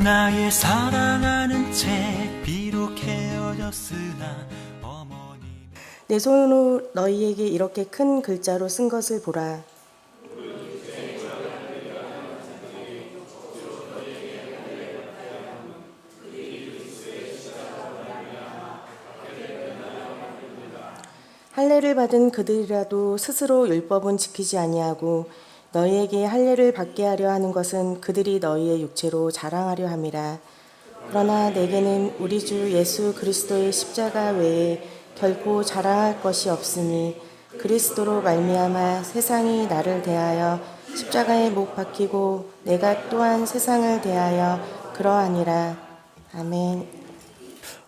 나의 사랑하는 채 비록 헤어졌으나 어머니 내 손으로 너희에게 이렇게 큰 글자로 쓴 것을 보라. 할례를 받은 그들이라도 스스로 율법은 지키지 아니하고 너희에게 할례를 받게 하려 하는 것은 그들이 너희의 육체로 자랑하려 함이라. 그러나 내게는 우리 주 예수 그리스도의 십자가 외에 결코 자랑할 것이 없으니 그리스도로 말미암아 세상이 나를 대하여 십자가에 못 박히고 내가 또한 세상을 대하여 그러하니라. 아멘.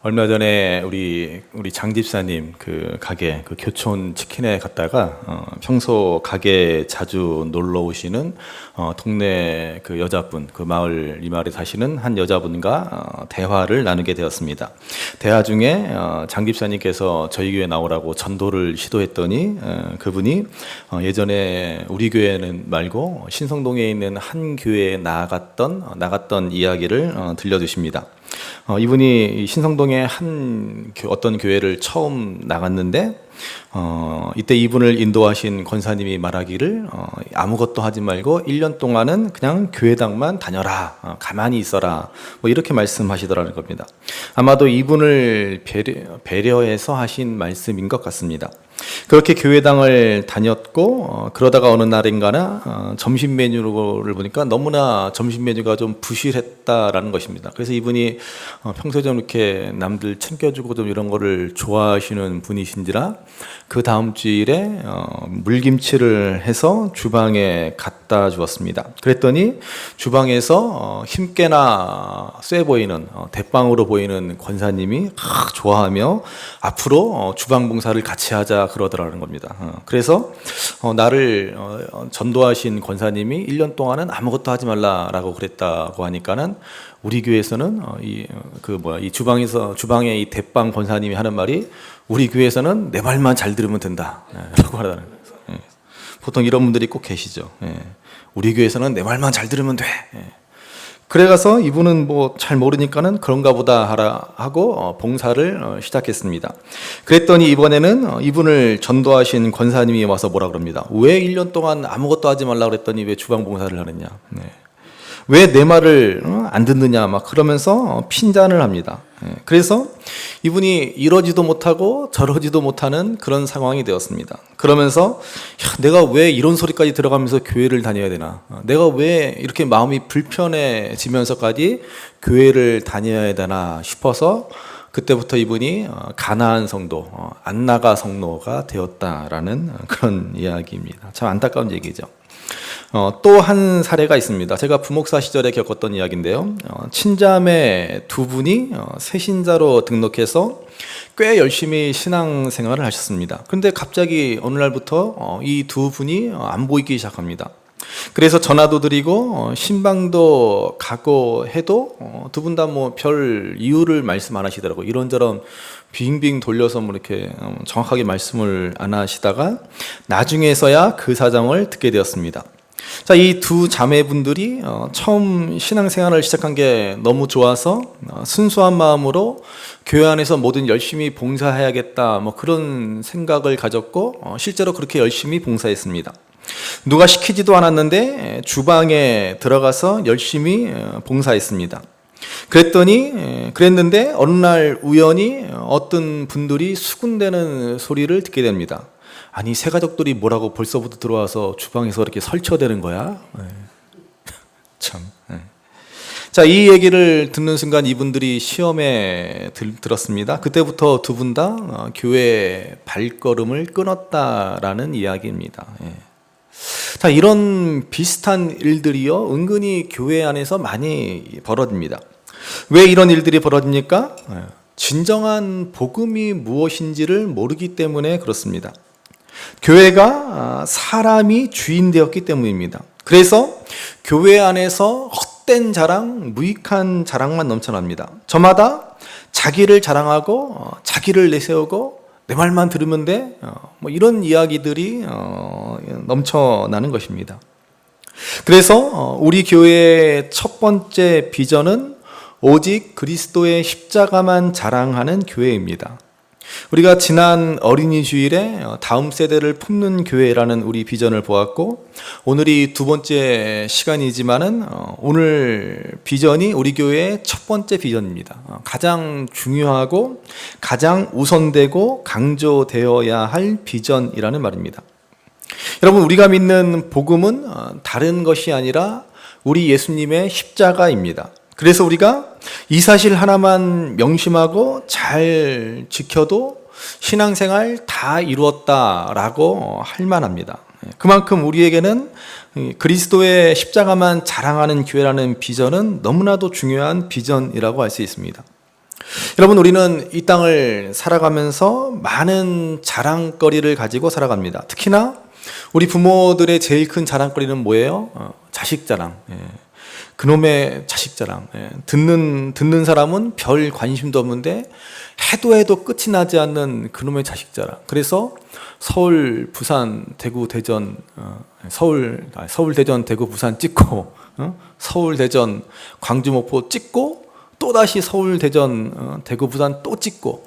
얼마 전에 우리 장 집사님 그 가게 그 교촌 치킨에 갔다가 평소 가게 자주 놀러 오시는 동네 그 여자분, 그 마을 이 마을에 사시는 한 여자분과 대화를 나누게 되었습니다. 대화 중에 장 집사님께서 저희 교회 나오라고 전도를 시도했더니 그분이 예전에 우리 교회는 말고 신성동에 있는 한 교회에 나갔던 이야기를 들려주십니다. 이분이 신성동의 어떤 교회를 처음 나갔는데 이때 이분을 인도하신 권사님이 말하기를 아무것도 하지 말고 1년 동안은 그냥 교회당만 다녀라, 가만히 있어라, 뭐 이렇게 말씀하시더라는 겁니다. 아마도 이분을 배려해서 하신 말씀인 것 같습니다. 그렇게 교회당을 다녔고 그러다가 어느 날인가나 점심 메뉴를 보니까 너무나 점심 메뉴가 좀 부실했다라는 것입니다. 그래서 이분이 평소에 좀 이렇게 남들 챙겨주고 좀 이런 거를 좋아하시는 분이신지라 그 다음 주일에 물김치를 해서 주방에 갖다 주었습니다. 그랬더니 주방에서 힘께나 쎄 보이는 대빵으로 보이는 권사님이 좋아하며 앞으로 주방 봉사를 같이 하자 그러더라는 겁니다. 그래서 나를 전도하신 권사님이 1년 동안은 아무것도 하지 말라라고 그랬다고 하니까는 우리 교회에서는 이 주방에 이 대빵 권사님이 하는 말이 우리 교회에서는 내 말만 잘 들으면 된다 라고 하더라는 거예요. 보통 이런 분들이 꼭 계시죠. 우리 교회에서는 내 말만 잘 들으면 돼. 그래가서 이분은 뭐 잘 모르니까는 그런가 보다 하고 봉사를 시작했습니다. 그랬더니 이번에는 이분을 전도하신 권사님이 와서 뭐라 그럽니다. 왜 1년 동안 아무것도 하지 말라 그랬더니 왜 주방 봉사를 하느냐. 왜 내 말을 안 듣느냐 막 그러면서 핀잔을 합니다. 그래서 이분이 이러지도 못하고 저러지도 못하는 그런 상황이 되었습니다. 그러면서 내가 왜 이런 소리까지 들어가면서 교회를 다녀야 되나, 내가 왜 이렇게 마음이 불편해지면서까지 교회를 다녀야 되나 싶어서 그때부터 이분이 가나안 성도, 안나가 성도가 되었다라는 그런 이야기입니다. 참 안타까운 얘기죠. 또 한 사례가 있습니다. 제가 부목사 시절에 겪었던 이야기인데요. 친자매 두 분이 새신자로 등록해서 꽤 열심히 신앙생활을 하셨습니다. 그런데 갑자기 어느 날부터 이 두 분이 안 보이기 시작합니다. 그래서 전화도 드리고 신방도 가고 해도 두 분 다 뭐 별 이유를 말씀 안 하시더라고요. 이런저런 빙빙 돌려서 뭐 이렇게 정확하게 말씀을 안 하시다가 나중에서야 그 사정을 듣게 되었습니다. 자, 이 두 자매분들이 처음 신앙생활을 시작한 게 너무 좋아서 순수한 마음으로 교회 안에서 뭐든 열심히 봉사해야겠다 뭐 그런 생각을 가졌고 실제로 그렇게 열심히 봉사했습니다. 누가 시키지도 않았는데 주방에 들어가서 열심히 봉사했습니다. 그랬는데 어느 날 우연히 어떤 분들이 수군대는 소리를 듣게 됩니다. 아니, 새 가족들이 뭐라고 벌써부터 들어와서 주방에서 이렇게 설쳐대는 거야? 참. 자, 이 얘기를 듣는 순간 이분들이 시험에 들었습니다. 그때부터 두 분 다 교회 발걸음을 끊었다라는 이야기입니다. 자, 이런 비슷한 일들이요, 은근히 교회 안에서 많이 벌어집니다. 왜 이런 일들이 벌어집니까? 진정한 복음이 무엇인지를 모르기 때문에 그렇습니다. 교회가 사람이 주인 되었기 때문입니다. 그래서 교회 안에서 헛된 자랑, 무익한 자랑만 넘쳐납니다. 저마다 자기를 자랑하고 자기를 내세우고 내 말만 들으면 돼, 뭐 이런 이야기들이 넘쳐나는 것입니다. 그래서 우리 교회의 첫 번째 비전은 오직 그리스도의 십자가만 자랑하는 교회입니다. 우리가 지난 어린이 주일에 다음 세대를 품는 교회라는 우리 비전을 보았고, 오늘이 두 번째 시간이지만은 오늘 비전이 우리 교회의 첫 번째 비전입니다. 가장 중요하고 가장 우선되고 강조되어야 할 비전이라는 말입니다. 여러분, 우리가 믿는 복음은 다른 것이 아니라 우리 예수님의 십자가입니다. 그래서 우리가 이 사실 하나만 명심하고 잘 지켜도 신앙생활 다 이루었다라고 할 만합니다. 그만큼 우리에게는 그리스도의 십자가만 자랑하는 교회라는 비전은 너무나도 중요한 비전이라고 할 수 있습니다. 여러분, 우리는 이 땅을 살아가면서 많은 자랑거리를 가지고 살아갑니다. 특히나 우리 부모들의 제일 큰 자랑거리는 뭐예요? 자식 자랑. 그놈의 자식 자랑. 듣는 사람은 별 관심도 없는데 해도 끝이 나지 않는 그놈의 자식 자랑. 그래서 서울, 부산, 대구, 대전, 서울, 대전, 대구, 부산 찍고, 서울, 대전, 광주, 목포 찍고, 또다시 서울, 대전, 대구, 부산 또 찍고,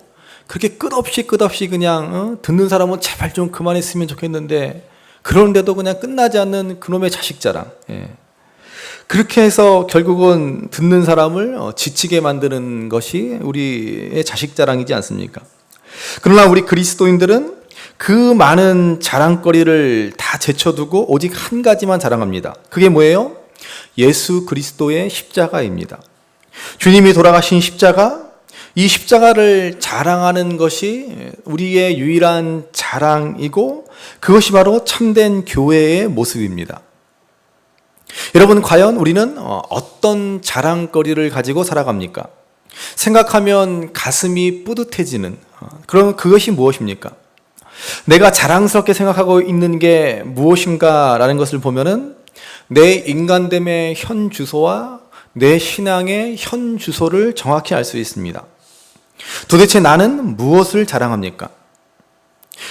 그렇게 끝없이 그냥 듣는 사람은 제발 좀 그만했으면 좋겠는데, 그런데도 그냥 끝나지 않는 그놈의 자식 자랑. 그렇게 해서 결국은 듣는 사람을 지치게 만드는 것이 우리의 자식 자랑이지 않습니까? 그러나 우리 그리스도인들은 그 많은 자랑거리를 다 제쳐두고 오직 한 가지만 자랑합니다. 그게 뭐예요? 예수 그리스도의 십자가입니다. 주님이 돌아가신 십자가, 이 십자가를 자랑하는 것이 우리의 유일한 자랑이고, 그것이 바로 참된 교회의 모습입니다. 여러분, 과연 우리는 어떤 자랑거리를 가지고 살아갑니까? 생각하면 가슴이 뿌듯해지는, 그럼 그것이 무엇입니까? 내가 자랑스럽게 생각하고 있는 게 무엇인가 라는 것을 보면은 내 인간됨의 현 주소와 내 신앙의 현 주소를 정확히 알 수 있습니다. 도대체 나는 무엇을 자랑합니까?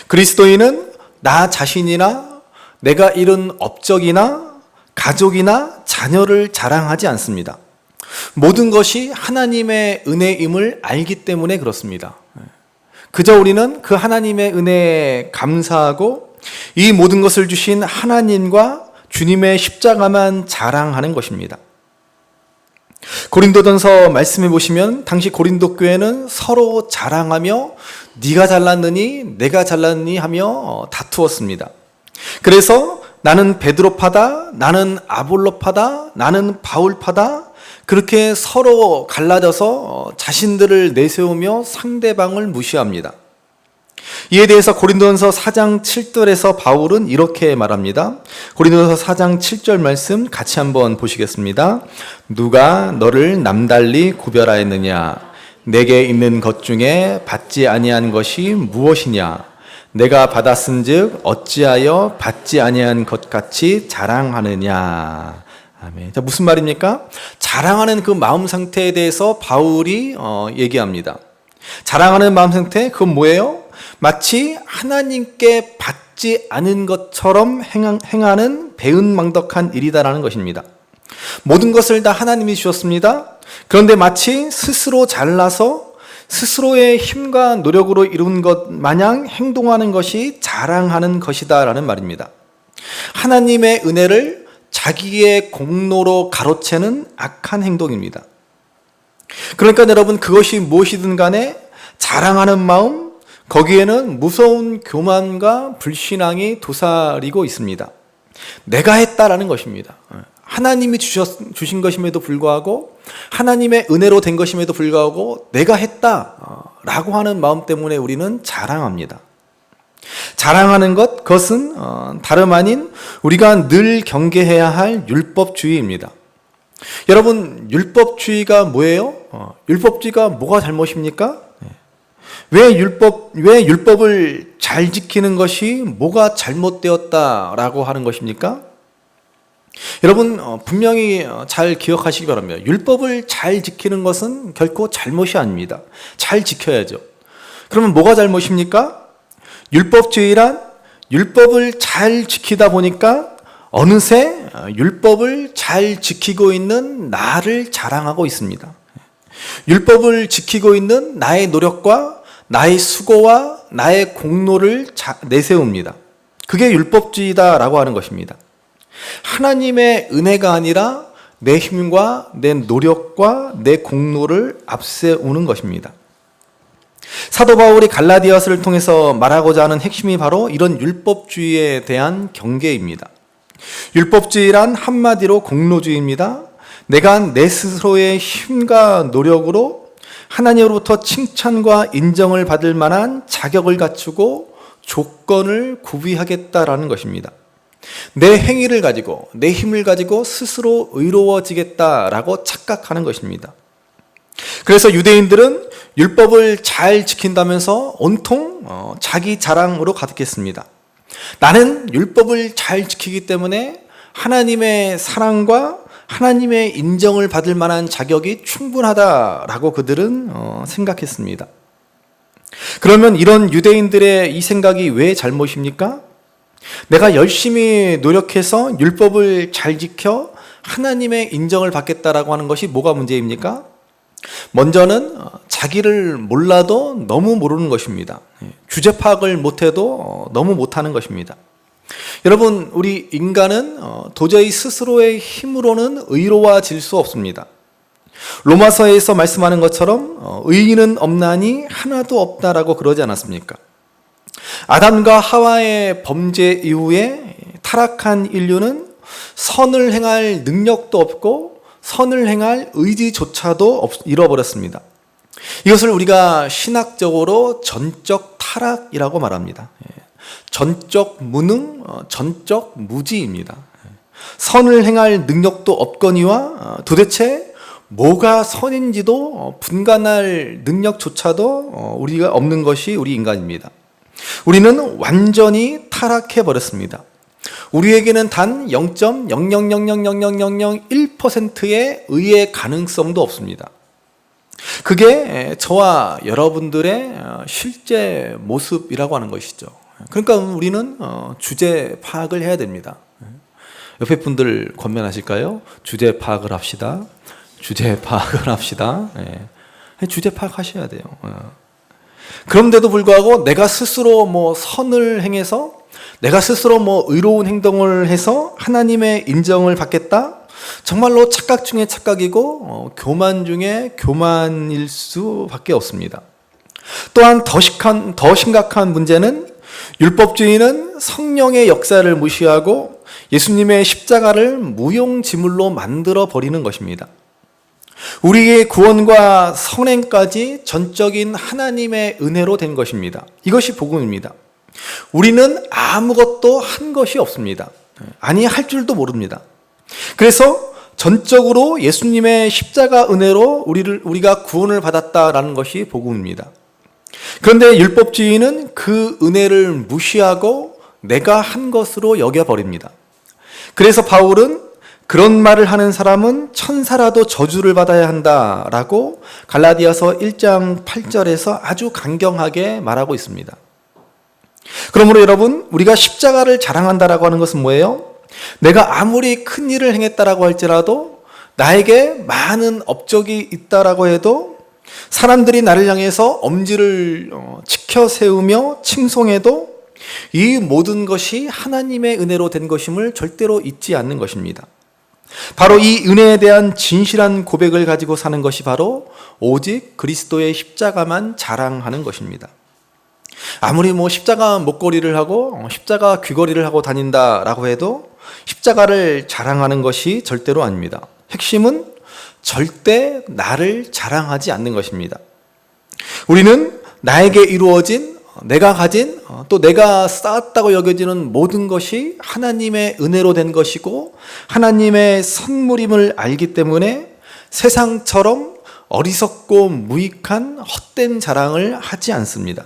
그리스도인은 나 자신이나 내가 이룬 업적이나 가족이나 자녀를 자랑하지 않습니다. 모든 것이 하나님의 은혜임을 알기 때문에 그렇습니다. 그저 우리는 그 하나님의 은혜에 감사하고 이 모든 것을 주신 하나님과 주님의 십자가만 자랑하는 것입니다. 고린도전서 말씀해 보시면 당시 고린도 교회는 서로 자랑하며 네가 잘났느니 내가 잘났니 하며 다투었습니다. 그래서 나는 베드로파다, 나는 아볼로파다, 나는 바울파다, 그렇게 서로 갈라져서 자신들을 내세우며 상대방을 무시합니다. 이에 대해서 고린도전서 4장 7절에서 바울은 이렇게 말합니다. 고린도전서 4장 7절 말씀 같이 한번 보시겠습니다. 누가 너를 남달리 구별하였느냐? 내게 있는 것 중에 받지 아니한 것이 무엇이냐? 내가 받았은즉 어찌하여 받지 아니한 것 같이 자랑하느냐? 아멘. 자, 무슨 말입니까? 자랑하는 그 마음 상태에 대해서 바울이 얘기합니다. 자랑하는 마음 상태, 그건 뭐예요? 마치 하나님께 받지 않은 것처럼 행하는 배은망덕한 일이다라는 것입니다. 모든 것을 다 하나님이 주셨습니다. 그런데 마치 스스로 잘나서 스스로의 힘과 노력으로 이룬 것 마냥 행동하는 것이 자랑하는 것이다라는 말입니다. 하나님의 은혜를 자기의 공로로 가로채는 악한 행동입니다. 그러니까 여러분, 그것이 무엇이든 간에 자랑하는 마음, 거기에는 무서운 교만과 불신앙이 도사리고 있습니다. 내가 했다라는 것입니다. 하나님이 주신 것임에도 불구하고, 하나님의 은혜로 된 것임에도 불구하고 내가 했다라고 하는 마음 때문에 우리는 자랑합니다. 자랑하는 것, 그것은 다름 아닌 우리가 늘 경계해야 할 율법주의입니다. 여러분, 율법주의가 뭐예요? 율법주의가 뭐가 잘못입니까? 왜 율법을 잘 지키는 것이 뭐가 잘못되었다라고 하는 것입니까? 여러분, 분명히 잘 기억하시기 바랍니다. 율법을 잘 지키는 것은 결코 잘못이 아닙니다. 잘 지켜야죠. 그러면 뭐가 잘못입니까? 율법주의란 율법을 잘 지키다 보니까 어느새 율법을 잘 지키고 있는 나를 자랑하고 있습니다. 율법을 지키고 있는 나의 노력과 나의 수고와 나의 공로를 내세웁니다. 그게 율법주의다라고 하는 것입니다. 하나님의 은혜가 아니라 내 힘과 내 노력과 내 공로를 앞세우는 것입니다. 사도 바울이 갈라디아서를 통해서 말하고자 하는 핵심이 바로 이런 율법주의에 대한 경계입니다. 율법주의란 한마디로 공로주의입니다. 내가 내 스스로의 힘과 노력으로 하나님으로부터 칭찬과 인정을 받을 만한 자격을 갖추고 조건을 구비하겠다라는 것입니다. 내 행위를 가지고 내 힘을 가지고 스스로 의로워지겠다라고 착각하는 것입니다. 그래서 유대인들은 율법을 잘 지킨다면서 온통 자기 자랑으로 가득했습니다. 나는 율법을 잘 지키기 때문에 하나님의 사랑과 하나님의 인정을 받을 만한 자격이 충분하다라고 그들은 생각했습니다. 그러면 이런 유대인들의 이 생각이 왜 잘못입니까? 내가 열심히 노력해서 율법을 잘 지켜 하나님의 인정을 받겠다라고 하는 것이 뭐가 문제입니까? 먼저는 자기를 몰라도 너무 모르는 것입니다. 주제 파악을 못해도 너무 못하는 것입니다. 여러분, 우리 인간은 도저히 스스로의 힘으로는 의로워질 수 없습니다. 로마서에서 말씀하는 것처럼 의인은 없나니 하나도 없다라고 그러지 않았습니까? 아담과 하와의 범죄 이후에 타락한 인류는 선을 행할 능력도 없고 선을 행할 의지조차도 잃어버렸습니다. 이것을 우리가 신학적으로 전적 타락이라고 말합니다. 전적 무능, 전적 무지입니다. 선을 행할 능력도 없거니와 도대체 뭐가 선인지도 분간할 능력조차도 우리가 없는 것이 우리 인간입니다. 우리는 완전히 타락해 버렸습니다. 우리에게는 단 0.000000001%의 의의 가능성도 없습니다. 그게 저와 여러분들의 실제 모습이라고 하는 것이죠. 그러니까 우리는 주제 파악을 해야 됩니다. 옆에 분들 권면하실까요? 주제 파악을 합시다. 주제 파악을 합시다. 주제 파악하셔야 돼요. 그런데도 불구하고 내가 스스로 선을 행해서 내가 스스로 의로운 행동을 해서 하나님의 인정을 받겠다? 정말로 착각 중에 착각이고 교만 중에 교만일 수밖에 없습니다. 또한 더 심각한 문제는 율법주의는 성령의 역사를 무시하고 예수님의 십자가를 무용지물로 만들어 버리는 것입니다. 우리의 구원과 선행까지 전적인 하나님의 은혜로 된 것입니다. 이것이 복음입니다. 우리는 아무것도 한 것이 없습니다. 아니, 할 줄도 모릅니다. 그래서 전적으로 예수님의 십자가 은혜로 우리가 구원을 받았다라는 것이 복음입니다. 그런데 율법주의는 그 은혜를 무시하고 내가 한 것으로 여겨버립니다. 그래서 바울은 그런 말을 하는 사람은 천사라도 저주를 받아야 한다라고 갈라디아서 1장 8절에서 아주 강경하게 말하고 있습니다. 그러므로 여러분, 우리가 십자가를 자랑한다라고 하는 것은 뭐예요? 내가 아무리 큰 일을 행했다라고 할지라도 나에게 많은 업적이 있다라고 해도 사람들이 나를 향해서 엄지를 치켜 세우며 칭송해도 이 모든 것이 하나님의 은혜로 된 것임을 절대로 잊지 않는 것입니다. 바로 이 은혜에 대한 진실한 고백을 가지고 사는 것이 바로 오직 그리스도의 십자가만 자랑하는 것입니다. 아무리 십자가 목걸이를 하고 십자가 귀걸이를 하고 다닌다라고 해도 십자가를 자랑하는 것이 절대로 아닙니다. 핵심은 절대 나를 자랑하지 않는 것입니다. 우리는 나에게 이루어진, 내가 가진, 또 내가 쌓았다고 여겨지는 모든 것이 하나님의 은혜로 된 것이고 하나님의 선물임을 알기 때문에 세상처럼 어리석고 무익한 헛된 자랑을 하지 않습니다.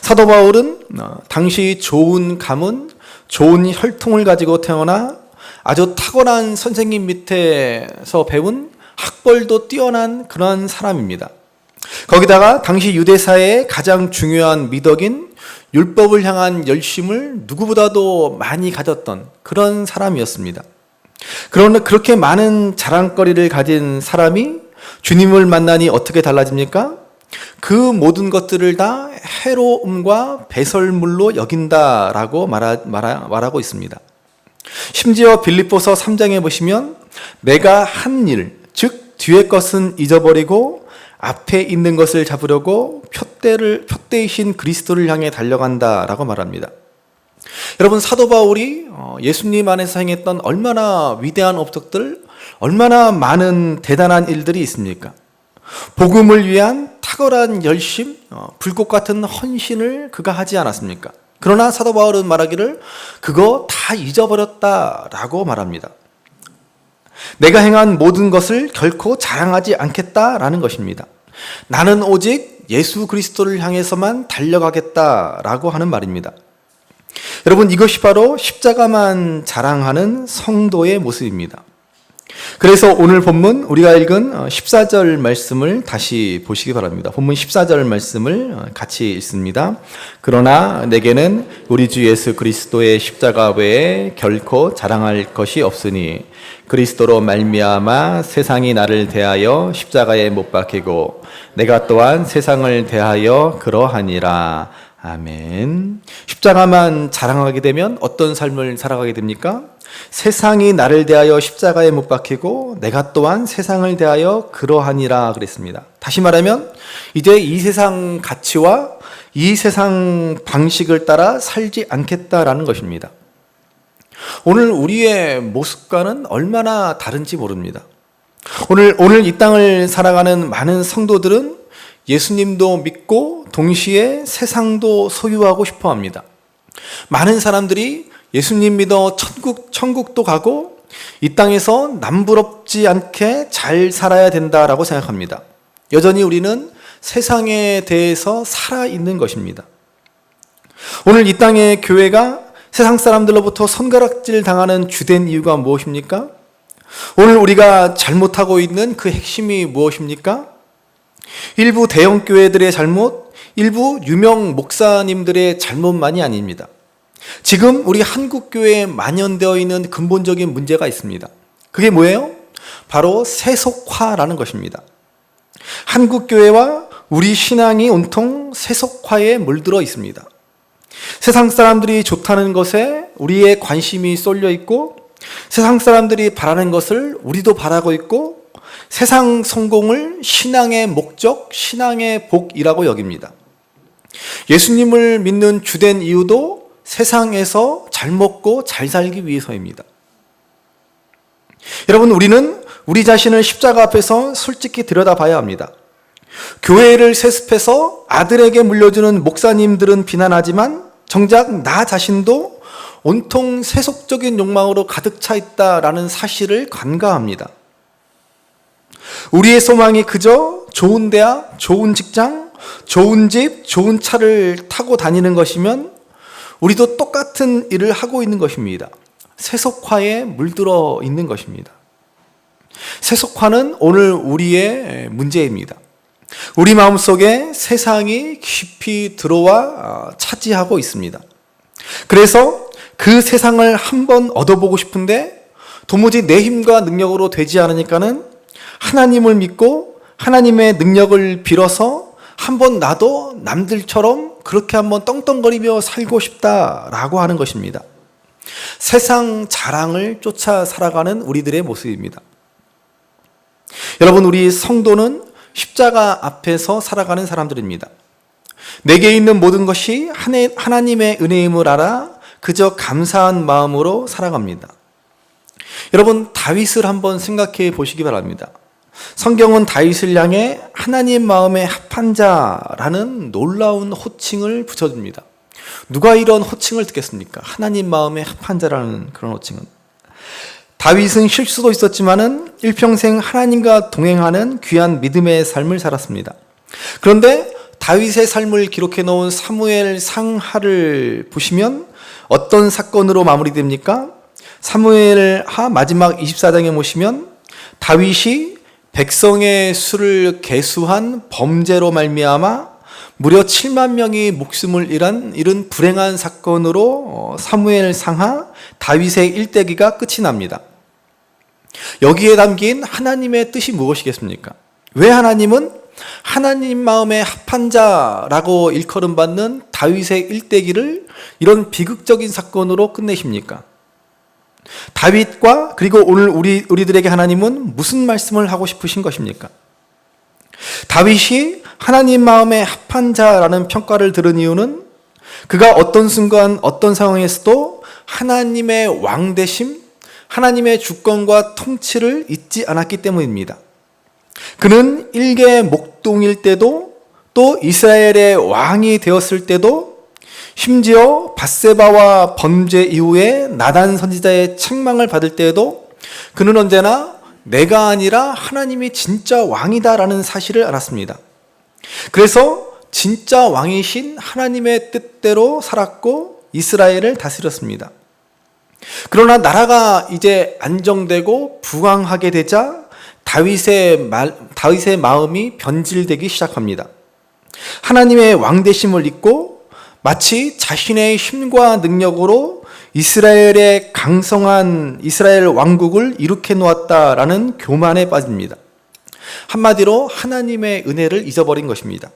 사도 바울은 당시 좋은 가문, 좋은 혈통을 가지고 태어나 아주 탁월한 선생님 밑에서 배운 학벌도 뛰어난 그런 사람입니다. 거기다가 당시 유대사의 가장 중요한 미덕인 율법을 향한 열심을 누구보다도 많이 가졌던 그런 사람이었습니다. 그러나 그렇게 많은 자랑거리를 가진 사람이 주님을 만나니 어떻게 달라집니까? 그 모든 것들을 다 해로움과 배설물로 여긴다라고 말하고 있습니다. 심지어 빌립보서 3장에 보시면 내가 한 일, 즉 뒤의 것은 잊어버리고 앞에 있는 것을 잡으려고 표대이신 그리스도를 향해 달려간다라고 말합니다. 여러분, 사도 바울이 예수님 안에서 행했던 얼마나 위대한 업적들, 얼마나 많은 대단한 일들이 있습니까? 복음을 위한 탁월한 열심, 불꽃 같은 헌신을 그가 하지 않았습니까? 그러나 사도 바울은 말하기를 그거 다 잊어버렸다라고 말합니다. 내가 행한 모든 것을 결코 자랑하지 않겠다라는 것입니다. 나는 오직 예수 그리스도를 향해서만 달려가겠다라고 하는 말입니다. 여러분, 이것이 바로 십자가만 자랑하는 성도의 모습입니다. 그래서 오늘 본문 우리가 읽은 14절 말씀을 다시 보시기 바랍니다. 본문 14절 말씀을 같이 읽습니다. 그러나 내게는 우리 주 예수 그리스도의 십자가 외에 결코 자랑할 것이 없으니 그리스도로 말미암아 세상이 나를 대하여 십자가에 못 박히고 내가 또한 세상을 대하여 그러하니라. 아멘. 십자가만 자랑하게 되면 어떤 삶을 살아가게 됩니까? 세상이 나를 대하여 십자가에 못 박히고 내가 또한 세상을 대하여 그러하니라 그랬습니다. 다시 말하면 이제 이 세상 가치와 이 세상 방식을 따라 살지 않겠다라는 것입니다. 오늘 우리의 모습과는 얼마나 다른지 모릅니다. 오늘 이 땅을 살아가는 많은 성도들은 예수님도 믿고 동시에 세상도 소유하고 싶어 합니다. 많은 사람들이 예수님 믿어 천국도 가고 이 땅에서 남부럽지 않게 잘 살아야 된다라고 생각합니다. 여전히 우리는 세상에 대해서 살아있는 것입니다. 오늘 이 땅의 교회가 세상 사람들로부터 손가락질 당하는 주된 이유가 무엇입니까? 오늘 우리가 잘못하고 있는 그 핵심이 무엇입니까? 일부 대형 교회들의 잘못, 일부 유명 목사님들의 잘못만이 아닙니다. 지금 우리 한국교회에 만연되어 있는 근본적인 문제가 있습니다. 그게 뭐예요? 바로 세속화라는 것입니다. 한국교회와 우리 신앙이 온통 세속화에 물들어 있습니다. 세상 사람들이 좋다는 것에 우리의 관심이 쏠려 있고 세상 사람들이 바라는 것을 우리도 바라고 있고 세상 성공을 신앙의 목적, 신앙의 복이라고 여깁니다. 예수님을 믿는 주된 이유도 세상에서 잘 먹고 잘 살기 위해서입니다. 여러분, 우리는 우리 자신을 십자가 앞에서 솔직히 들여다봐야 합니다. 교회를 세습해서 아들에게 물려주는 목사님들은 비난하지만 정작 나 자신도 온통 세속적인 욕망으로 가득 차 있다라는 사실을 간과합니다. 우리의 소망이 그저 좋은 대학, 좋은 직장, 좋은 집, 좋은 차를 타고 다니는 것이면 우리도 똑같은 일을 하고 있는 것입니다. 세속화에 물들어 있는 것입니다. 세속화는 오늘 우리의 문제입니다. 우리 마음속에 세상이 깊이 들어와 차지하고 있습니다. 그래서 그 세상을 한번 얻어보고 싶은데 도무지 내 힘과 능력으로 되지 않으니까는 하나님을 믿고 하나님의 능력을 빌어서 한번 나도 남들처럼 그렇게 한번 떵떵거리며 살고 싶다라고 하는 것입니다. 세상 자랑을 쫓아 살아가는 우리들의 모습입니다. 여러분, 우리 성도는 십자가 앞에서 살아가는 사람들입니다. 내게 있는 모든 것이 하나님의 은혜임을 알아 그저 감사한 마음으로 살아갑니다. 여러분, 다윗을 한번 생각해 보시기 바랍니다. 성경은 다윗을 향해 하나님 마음에 합한 자라는 놀라운 호칭을 붙여줍니다. 누가 이런 호칭을 듣겠습니까? 하나님 마음에 합한 자라는 그런 호칭은. 다윗은 실수도 있었지만은 일평생 하나님과 동행하는 귀한 믿음의 삶을 살았습니다. 그런데 다윗의 삶을 기록해 놓은 사무엘 상하를 보시면 어떤 사건으로 마무리됩니까? 사무엘하 마지막 24장에 보시면 다윗이 백성의 수를 계수한 범죄로 말미암아 무려 7만 명이 목숨을 잃은 불행한 사건으로 사무엘 상하 다윗의 일대기가 끝이 납니다. 여기에 담긴 하나님의 뜻이 무엇이겠습니까? 왜 하나님은 하나님 마음에 합한 자라고 일컬음받는 다윗의 일대기를 이런 비극적인 사건으로 끝내십니까? 다윗과 그리고 오늘 우리들에게 하나님은 무슨 말씀을 하고 싶으신 것입니까? 다윗이 하나님 마음에 합한 자라는 평가를 들은 이유는 그가 어떤 순간 어떤 상황에서도 하나님의 왕되심, 하나님의 주권과 통치를 잊지 않았기 때문입니다. 그는 일개 목동일 때도 또 이스라엘의 왕이 되었을 때도 심지어 밧세바와 범죄 이후에 나단 선지자의 책망을 받을 때에도 그는 언제나 내가 아니라 하나님이 진짜 왕이다라는 사실을 알았습니다. 그래서 진짜 왕이신 하나님의 뜻대로 살았고 이스라엘을 다스렸습니다. 그러나 나라가 이제 안정되고 부강하게 되자 다윗의 마음이 변질되기 시작합니다. 하나님의 왕되심을 잊고 마치 자신의 힘과 능력으로 이스라엘의 강성한 이스라엘 왕국을 일으켜 놓았다라는 교만에 빠집니다. 한마디로 하나님의 은혜를 잊어버린 것입니다.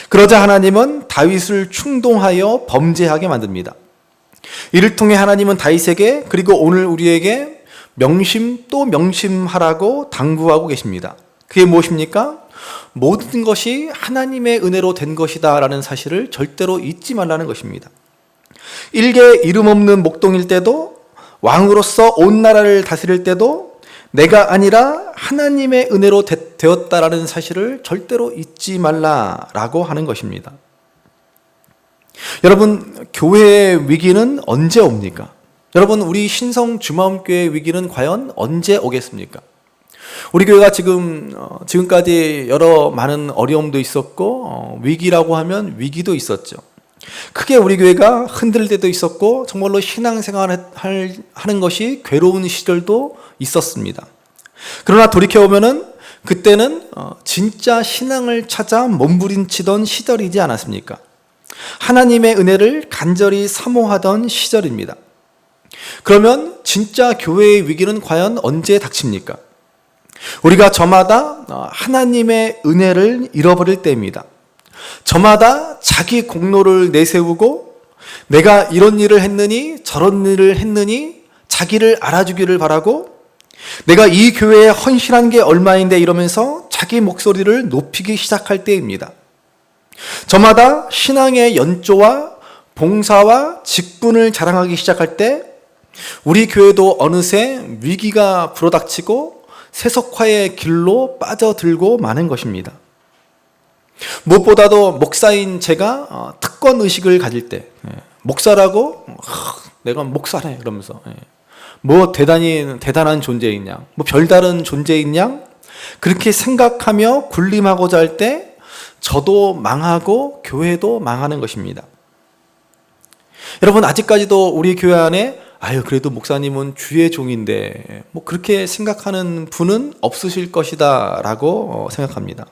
그러자 하나님은 다윗을 충동하여 범죄하게 만듭니다. 이를 통해 하나님은 다윗에게 그리고 오늘 우리에게 명심 또 명심하라고 당부하고 계십니다. 그게 무엇입니까? 모든 것이 하나님의 은혜로 된 것이다 라는 사실을 절대로 잊지 말라는 것입니다. 일개 이름 없는 목동일 때도 왕으로서 온 나라를 다스릴 때도 내가 아니라 하나님의 은혜로 되었다라는 사실을 절대로 잊지 말라라고 하는 것입니다. 여러분, 교회의 위기는 언제 옵니까? 여러분, 우리 신성 주마음교회의 위기는 과연 언제 오겠습니까? 우리 교회가 지금까지 여러 많은 어려움도 있었고 위기라고 하면 위기도 있었죠. 크게 우리 교회가 흔들릴 때도 있었고 정말로 신앙생활을 하는 것이 괴로운 시절도 있었습니다. 그러나 돌이켜보면은 그때는 진짜 신앙을 찾아 몸부림치던 시절이지 않았습니까? 하나님의 은혜를 간절히 사모하던 시절입니다. 그러면 진짜 교회의 위기는 과연 언제 닥칩니까? 우리가 저마다 하나님의 은혜를 잃어버릴 때입니다. 저마다 자기 공로를 내세우고 내가 이런 일을 했느니 저런 일을 했느니 자기를 알아주기를 바라고 내가 이 교회에 헌신한 게 얼마인데 이러면서 자기 목소리를 높이기 시작할 때입니다. 저마다 신앙의 연조와 봉사와 직분을 자랑하기 시작할 때 우리 교회도 어느새 위기가 불어닥치고 세속화의 길로 빠져들고 마는 것입니다. 무엇보다도 목사인 제가 특권 의식을 가질 때 목사라고 내가 목사래 그러면서 뭐 대단한 존재이냐 뭐 별다른 존재이냐 그렇게 생각하며 군림하고자 할 때 저도 망하고 교회도 망하는 것입니다. 여러분, 아직까지도 우리 교회 안에 그래도 목사님은 주의 종인데 뭐 그렇게 생각하는 분은 없으실 것이다 라고 생각합니다.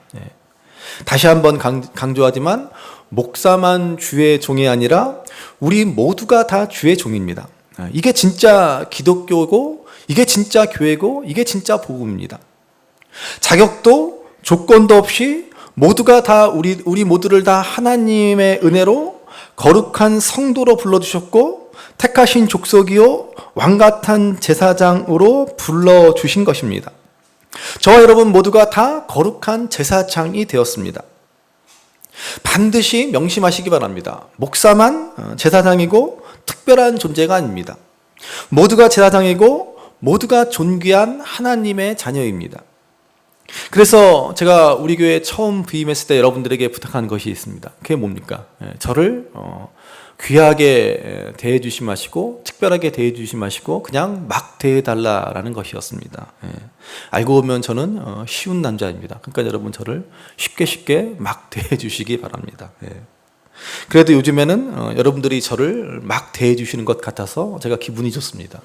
다시 한번 강조하지만 목사만 주의 종이 아니라 우리 모두가 다 주의 종입니다. 이게 진짜 기독교고 이게 진짜 교회고 이게 진짜 복음입니다. 자격도 조건도 없이 모두가 다 우리 모두를 다 하나님의 은혜로 거룩한 성도로 불러주셨고 택하신 족속이요 왕같은 제사장으로 불러주신 것입니다. 저와 여러분 모두가 다 거룩한 제사장이 되었습니다. 반드시 명심하시기 바랍니다. 목사만 제사장이고 특별한 존재가 아닙니다. 모두가 제사장이고 모두가 존귀한 하나님의 자녀입니다. 그래서 제가 우리 교회에 처음 부임했을 때 여러분들에게 부탁한 것이 있습니다. 그게 뭡니까? 저를 귀하게 대해주시 마시고 특별하게 대해주시 마시고 그냥 막 대해달라라는 것이었습니다. 알고 보면 저는 쉬운 남자입니다. 그러니까 여러분 저를 쉽게 막 대해주시기 바랍니다. 그래도 요즘에는 여러분들이 저를 막 대해주시는 것 같아서 제가 기분이 좋습니다.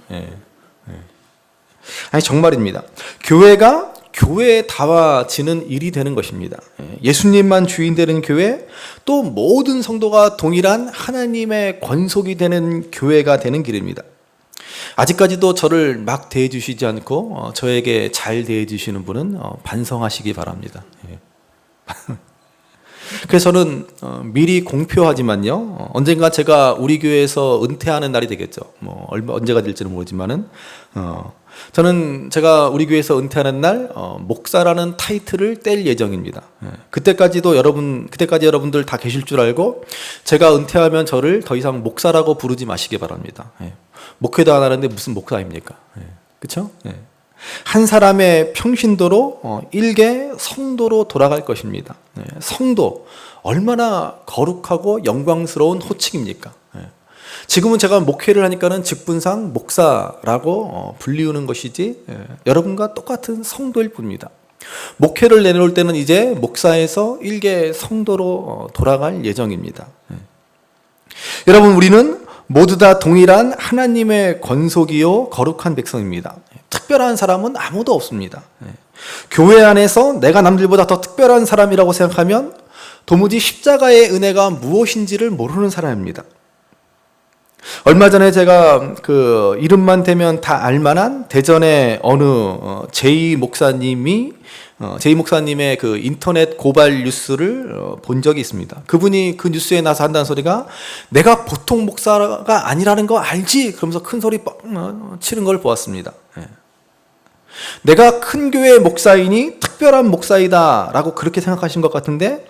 아니 정말입니다. 교회가 교회다워지는 일이 되는 것입니다. 예수님만 주인 되는 교회, 또 모든 성도가 동일한 하나님의 권속이 되는 교회가 되는 길입니다. 아직까지도 저를 막 대해주시지 않고 저에게 잘 대해주시는 분은 반성하시기 바랍니다. 예. 그래서 저는 미리 공표하지만요, 언젠가 제가 우리 교회에서 은퇴하는 날이 되겠죠. 뭐 언제가 될지는 모르지만은 저는 제가 우리 교회에서 은퇴하는 날 목사라는 타이틀을 뗄 예정입니다. 예. 그때까지 여러분들 다 계실 줄 알고 제가 은퇴하면 저를 더 이상 목사라고 부르지 마시기 바랍니다. 예. 목회도 안 하는데 무슨 목사입니까? 예. 그렇죠? 예. 한 사람의 평신도로 일개 성도로 돌아갈 것입니다. 예. 성도 얼마나 거룩하고 영광스러운 호칭입니까? 예. 지금은 제가 목회를 하니까는 직분상 목사라고 불리우는 것이지 여러분과 똑같은 성도일 뿐입니다. 목회를 내놓을 때는 이제 목사에서 일개 성도로 돌아갈 예정입니다. 여러분, 우리는 모두 다 동일한 하나님의 권속이요 거룩한 백성입니다. 특별한 사람은 아무도 없습니다. 교회 안에서 내가 남들보다 더 특별한 사람이라고 생각하면 도무지 십자가의 은혜가 무엇인지를 모르는 사람입니다. 얼마 전에 제가 그 이름만 대면 다 알만한 대전의 어느 제이 목사님의 그 인터넷 고발 뉴스를 본 적이 있습니다. 그분이 그 뉴스에 나서 한다는 소리가 내가 보통 목사가 아니라는 거 알지? 그러면서 큰 소리 뻥 치는 걸 보았습니다. 내가 큰 교회 목사이니 특별한 목사이다라고 그렇게 생각하신 것 같은데,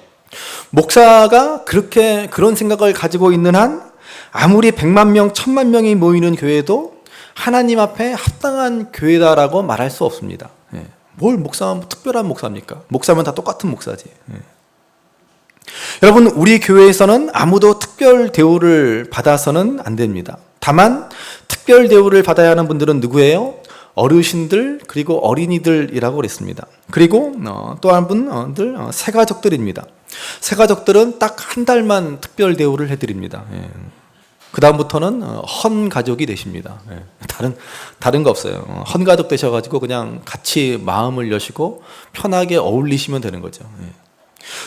목사가 그런 생각을 가지고 있는 한 아무리 100만 명, 1000만 명이 모이는 교회도 하나님 앞에 합당한 교회다라고 말할 수 없습니다. 뭘 목사면 특별한 목사입니까? 목사면 다 똑같은 목사지. 여러분, 우리 교회에서는 아무도 특별 대우를 받아서는 안 됩니다. 다만 특별 대우를 받아야 하는 분들은 누구예요? 어르신들, 그리고 어린이들이라고 그랬습니다. 그리고 또 한 분들 새가족들입니다. 새가족들은 딱 한 달만 특별 대우를 해드립니다. 그 다음부터는 헌 가족이 되십니다. 다른 거 없어요. 헌 가족 되셔가지고 그냥 같이 마음을 여시고 편하게 어울리시면 되는 거죠.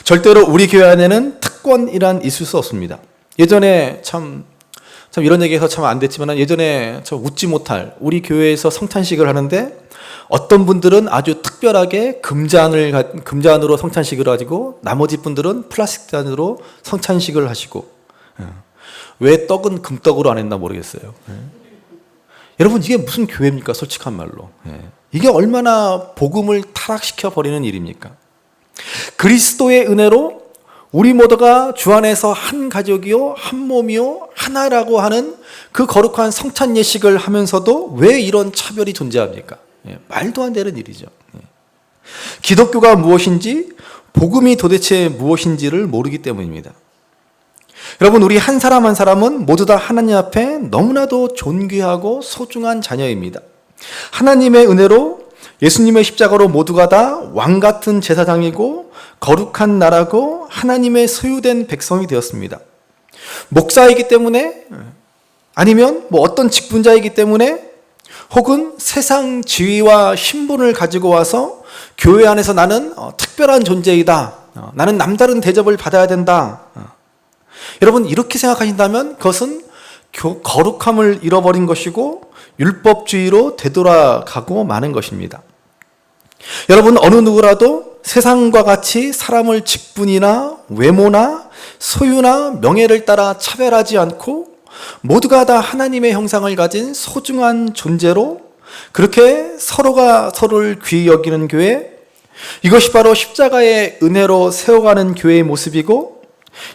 절대로 우리 교회 안에는 특권이란 있을 수 없습니다. 예전에 참 이런 얘기해서 참 안 됐지만, 예전에 저 웃지 못할 우리 교회에서 성찬식을 하는데 어떤 분들은 아주 특별하게 금잔으로 성찬식을 하시고 나머지 분들은 플라스틱 잔으로 성찬식을 하시고, 왜 떡은 금떡으로 안 했나 모르겠어요. 여러분, 이게 무슨 교회입니까? 솔직한 말로. 이게 얼마나 복음을 타락시켜 버리는 일입니까? 그리스도의 은혜로 우리 모두가 주 안에서 한 가족이요, 한 몸이요, 하나라고 하는 그 거룩한 성찬 예식을 하면서도 왜 이런 차별이 존재합니까? 말도 안 되는 일이죠. 기독교가 무엇인지, 복음이 도대체 무엇인지를 모르기 때문입니다. 여러분, 우리 한 사람 한 사람은 모두 다 하나님 앞에 너무나도 존귀하고 소중한 자녀입니다. 하나님의 은혜로 예수님의 십자가로 모두가 다 왕같은 제사장이고 거룩한 나라고 하나님의 소유된 백성이 되었습니다. 목사이기 때문에, 아니면 어떤 직분자이기 때문에, 혹은 세상 지위와 신분을 가지고 와서 교회 안에서 나는 특별한 존재이다, 나는 남다른 대접을 받아야 된다, 여러분, 이렇게 생각하신다면 그것은 거룩함을 잃어버린 것이고 율법주의로 되돌아가고 마는 것입니다. 여러분, 어느 누구라도 세상과 같이 사람을 직분이나 외모나 소유나 명예를 따라 차별하지 않고 모두가 다 하나님의 형상을 가진 소중한 존재로 그렇게 서로가 서로를 귀히 여기는 교회, 이것이 바로 십자가의 은혜로 세워가는 교회의 모습이고,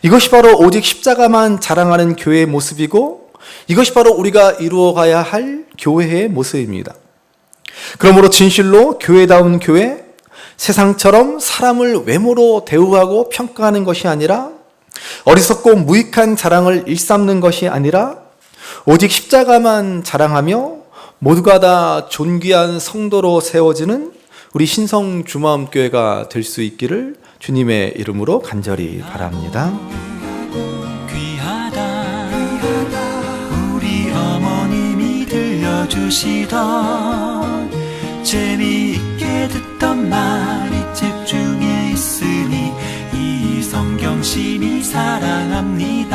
이것이 바로 오직 십자가만 자랑하는 교회의 모습이고, 이것이 바로 우리가 이루어가야 할 교회의 모습입니다. 그러므로 진실로 교회다운 교회, 세상처럼 사람을 외모로 대우하고 평가하는 것이 아니라, 어리석고 무익한 자랑을 일삼는 것이 아니라, 오직 십자가만 자랑하며 모두가 다 존귀한 성도로 세워지는 우리 신성 주마음교회가 될 수 있기를 주님의 이름으로 간절히 바랍니다. 귀하다 우리 어머님이 들려주시던 재미있게 듣던 말이 집중해 있으니 이 성경심이 사랑합니다.